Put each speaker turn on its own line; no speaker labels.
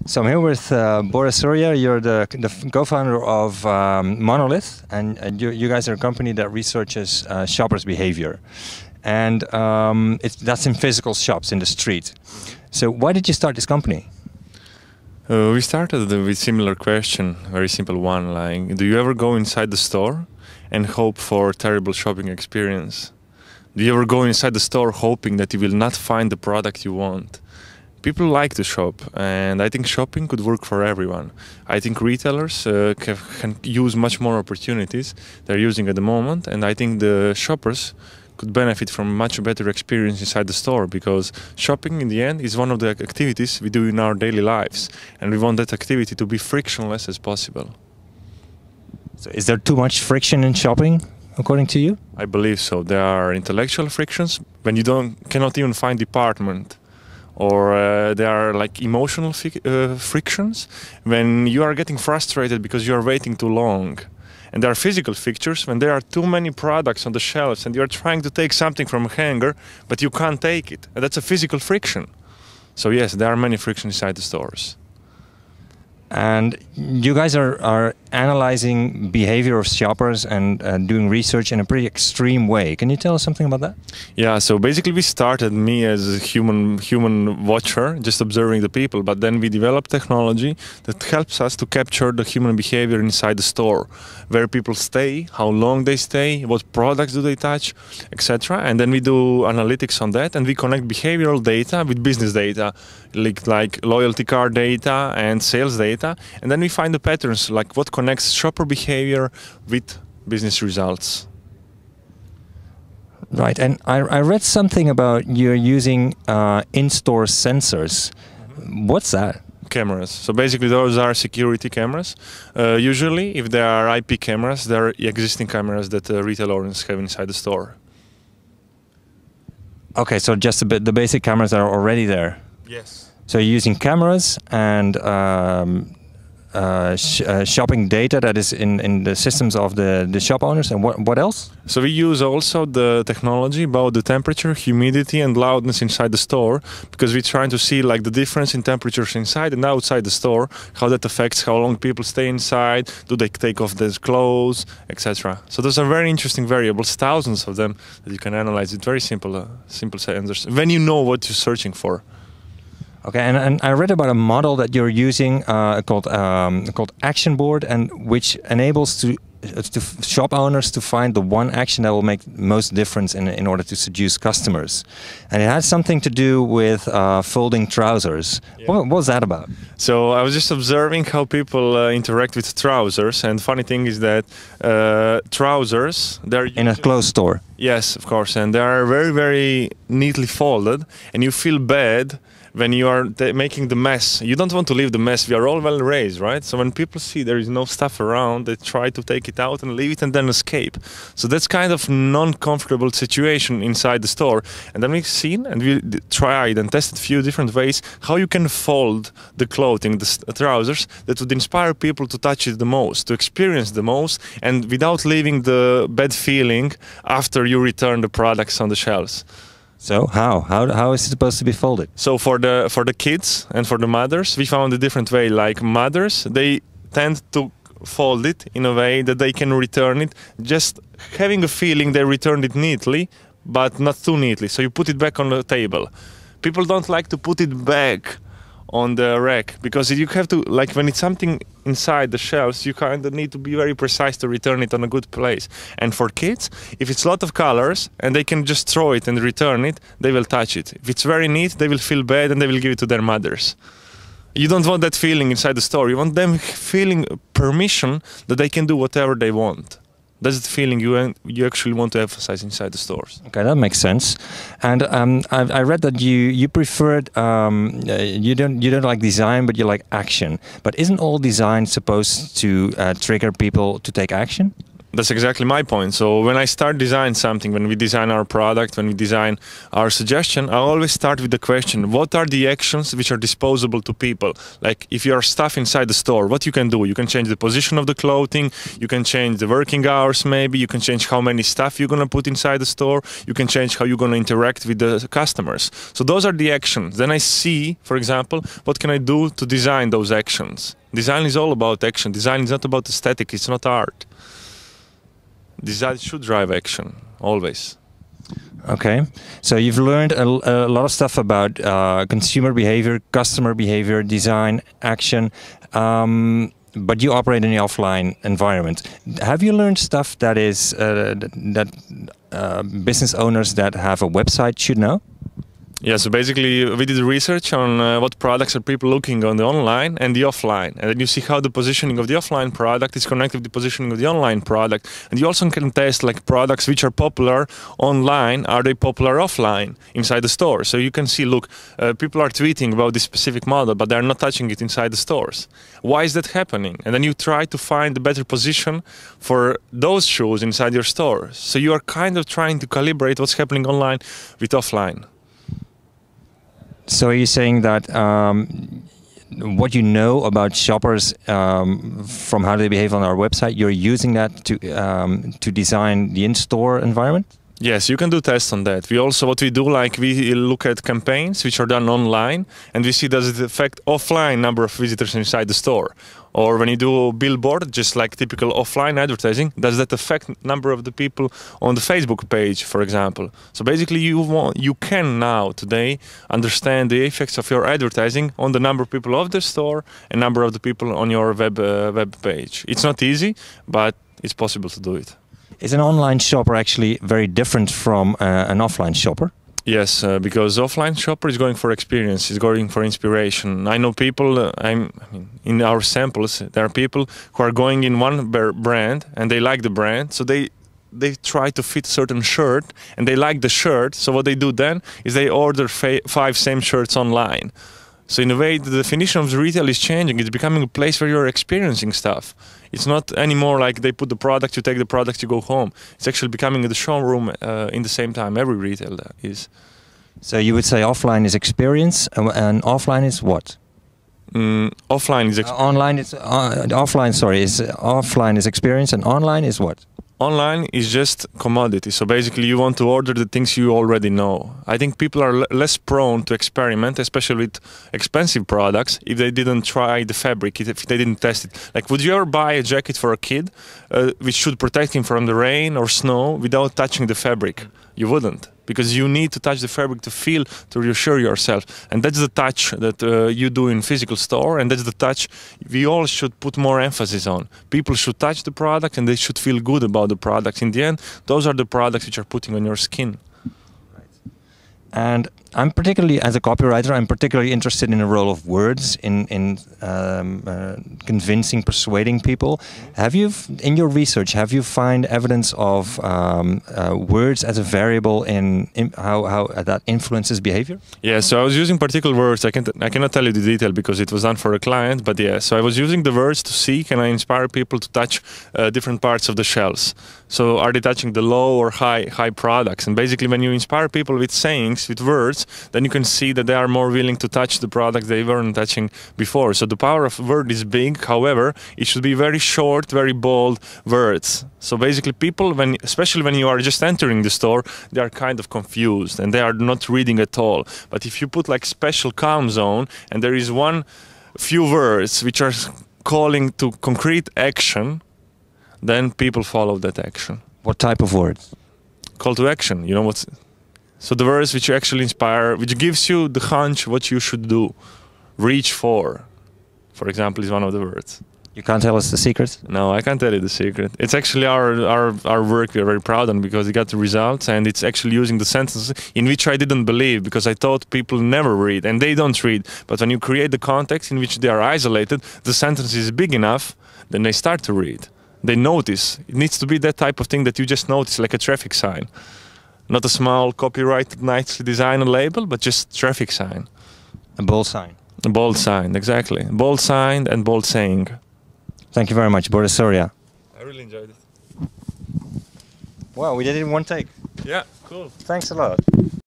So I'm here with Boris, Surya. You're the co-founder of Monolith, and you guys are a company that researches shoppers' behavior, and that's in physical shops in the street. So why did you start this company?
We started with similar question, very simple one, like, do you ever go inside the store and hope for a terrible shopping experience? Do you ever go inside the store hoping that you will not find the product you want? People like to shop, and I think shopping could work for everyone. I think retailers can use much more opportunities they're using at the moment, and I think the shoppers could benefit from a much better experience inside the store, because shopping in the end is one of the activities we do in our daily lives, and we want that activity to be frictionless as possible.
So is there too much friction in shopping, according to you?
I believe so. There are intellectual frictions when you cannot even find department. Or there are like emotional frictions when you are getting frustrated because you are waiting too long. And there are physical frictions when there are too many products on the shelves and you are trying to take something from a hanger, but you can't take it. And that's a physical friction. So yes, there are many frictions inside the stores.
And you guys are analyzing behavior of shoppers and doing research in a pretty extreme way. Can you tell us something about that?
Yeah, so basically we started me as a human watcher, just observing the people, but then we developed technology that helps us to capture the human behavior inside the store, where people stay, how long they stay, what products do they touch, etc. And then we do analytics on that, and we connect behavioral data with business data, like loyalty card data and sales data, and then we find the patterns, like what connects shopper behavior with business results.
Right, and I read something about you're using in-store sensors. What's that?
Cameras. So basically those are security cameras. Usually if they are IP cameras, they are existing cameras that retail owners have inside the store.
Okay, so just the basic cameras are already there.
Yes.
So you're using cameras and shopping data that is in the systems of the shop owners, and what else?
So we use also the technology about the temperature, humidity and loudness inside the store, because we're trying to see like the difference in temperatures inside and outside the store, how that affects how long people stay inside, do they take off their clothes, etc. So those are very interesting variables, thousands of them that you can analyze with very simple sensors when you know what you're searching for.
Okay, and I read about a model that you're using called Action Board, and which enables to shop owners to find the one action that will make most difference in order to seduce customers. And it has something to do with folding trousers. Yeah. What was that about?
So I was just observing how people interact with trousers, and funny thing is that trousers, they're
in a clothes store.
Yes, of course, and they are very, very neatly folded, and you feel bad when you are making the mess. You don't want to leave the mess. We are all well raised, right? So when people see there is no stuff around, they try to take it out and leave it and then escape. So that's kind of non-comfortable situation inside the store. And then we've seen and we tried and tested a few different ways how you can fold the clothing, the trousers, that would inspire people to touch it the most, to experience the most, and without leaving the bad feeling after you return the products on the shelves.
So how is it supposed to be folded?
So for the kids and for the mothers, we found a different way. Like mothers, they tend to fold it in a way that they can return it, just having a feeling they returned it neatly, but not too neatly. So you put it back on the table. People don't like to put it back on the rack, because you have to, like when it's something inside the shelves, you kind of need to be very precise to return it on a good place. And for kids, if it's a lot of colors and they can just throw it and return it, they will touch it. If it's very neat, they will feel bad and they will give it to their mothers. You don't want that feeling inside the store. You want them feeling permission that they can do whatever they want. That's the feeling you actually want to emphasize inside the stores.
Okay, that makes sense. And I read that you preferred you don't like design, but you like action. But isn't all design supposed to trigger people to take action?
That's exactly my point. So when I start design something, when we design our product, when we design our suggestion, I always start with the question, what are the actions which are disposable to people? Like if you are stuff inside the store, what you can do? You can change the position of the clothing, you can change the working hours maybe, you can change how many stuff you're going to put inside the store, you can change how you're going to interact with the customers. So those are the actions. Then I see, for example, what can I do to design those actions? Design is all about action. Design is not about aesthetic, it's not art. Design should drive action, always.
Okay, so you've learned a lot of stuff about consumer behavior, customer behavior, design, action, but you operate in the offline environment. Have you learned stuff that is business owners that have a website should know?
Yeah, so basically we did research on what products are people looking on the online and the offline. And then you see how the positioning of the offline product is connected with the positioning of the online product. And you also can test like products which are popular online, are they popular offline inside the store? So you can see, look, people are tweeting about this specific model, but they're not touching it inside the stores. Why is that happening? And then you try to find a better position for those shoes inside your store. So you are kind of trying to calibrate what's happening online with offline.
So are you saying that what you know about shoppers from how they behave on our website, you're using that to design the in-store environment?
Yes, you can do tests on that. We also, what we do, like we look at campaigns which are done online and we see does it affect offline number of visitors inside the store. Or when you do billboard, just like typical offline advertising, does that affect number of the people on the Facebook page, for example? So basically you can now today understand the effects of your advertising on the number of people of the store and number of the people on your web page. It's not easy, but it's possible to do it.
Is an online shopper actually very different from an offline shopper?
Yes, because offline shopper is going for experience, is going for inspiration. I know people, in our samples, there are people who are going in one brand and they like the brand, so they try to fit a certain shirt and they like the shirt, so what they do then is they order 5 same shirts online. So in a way, the definition of the retail is changing. It's becoming a place where you're experiencing stuff. It's not anymore like they put the product, you take the product, you go home. It's actually becoming the showroom in the same time. Every retail is.
So you would say offline is experience and offline is what?
Offline is
online is offline. Sorry, is offline is experience and online is what?
Online is just commodity. So basically you want to order the things you already know. I think people are less prone to experiment, especially with expensive products, if they didn't try the fabric, if they didn't test it. Like, would you ever buy a jacket for a kid which should protect him from the rain or snow without touching the fabric? You wouldn't, because you need to touch the fabric to feel, to reassure yourself. And that's the touch that you do in physical store, and that's the touch we all should put more emphasis on. People should touch the product and they should feel good about the product. In the end, those are the products which are putting on your skin.
And I'm particularly, as a copywriter, I'm particularly interested in the role of words in convincing, persuading people. Have you, in your research, have you find evidence of words as a variable in how that influences behavior?
Yeah, so I was using particular words. I cannot tell you the detail because it was done for a client, but yeah, so I was using the words to see can I inspire people to touch different parts of the shelves. So are they touching the low or high products? And basically when you inspire people with sayings, with words, then you can see that they are more willing to touch the products they weren't touching before. So the power of word is big. However, it should be very short, very bold words. So basically people, especially when you are just entering the store, they are kind of confused and they are not reading at all. But if you put like special calm zone and there is few words which are calling to concrete action, then people follow that action.
What type of words?
Call to action. You know what's... So the words which you actually inspire, which gives you the hunch what you should do. Reach for example, is one of the words.
You can't tell us the secret?
No, I can't tell you the secret. It's actually our work we are very proud on because it got the results, and it's actually using the sentences in which I didn't believe because I thought people never read and they don't read. But when you create the context in which they are isolated, the sentence is big enough, then they start to read. They notice. It needs to be that type of thing that you just notice, like a traffic sign. Not a small copyrighted, nicely designed label, but just traffic sign.
A bold sign.
A bold sign, exactly. Bold sign and bold saying.
Thank you very much, Boris, Surya.
I really enjoyed it.
Wow, we did it in one take.
Yeah, cool.
Thanks a lot.